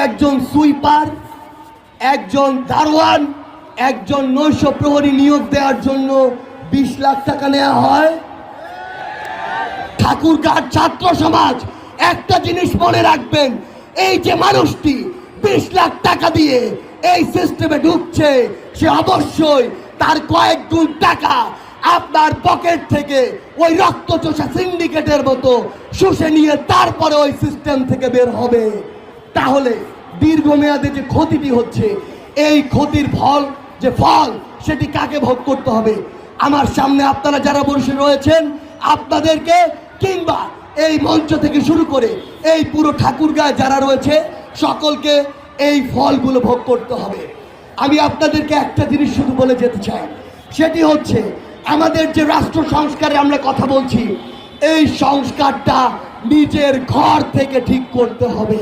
একজন সুইপার, একজন দারোয়ান, একজন নৈশ প্রহরী নিয়োগ দেওয়ার জন্য 20 লাখ টাকা নেওয়া হয়। ঠাকুরগাঁও ছাত্র সমাজ একটা জিনিস মনে রাখবেন, এই যে মানুষটি 20 লাখ টাকা দিয়ে এই সিস্টেমে ঢুকছে, সে অবশ্যই তার কয়েক গুণ টাকা আপনার পকেট থেকে ওই রক্তচোষা সিন্ডিকেটের মতো শুষে নিয়ে তারপরে ওই সিস্টেম থেকে বের হবে। তাহলে দীর্ঘমেয়াদে যে ক্ষতিটি হচ্ছে, এই ক্ষতির ফল সেটি কাকে ভোগ করতে হবে? আমার সামনে আপনারা যারা বসে রয়েছেন, আপনাদেরকে কিংবা এই মঞ্চ থেকে শুরু করে এই পুরো ঠাকুরগাঁও যারা রয়েছে সকলকে এই ফলগুলো ভোগ করতে হবে। আমি আপনাদেরকে একটা জিনিস শুধু বলে যেতে চাই, সেটি হচ্ছে আমাদের যে রাষ্ট্র সংস্কারে আমরা কথা বলছি, এই সংস্কারটা নিজের ঘর থেকে ঠিক করতে হবে।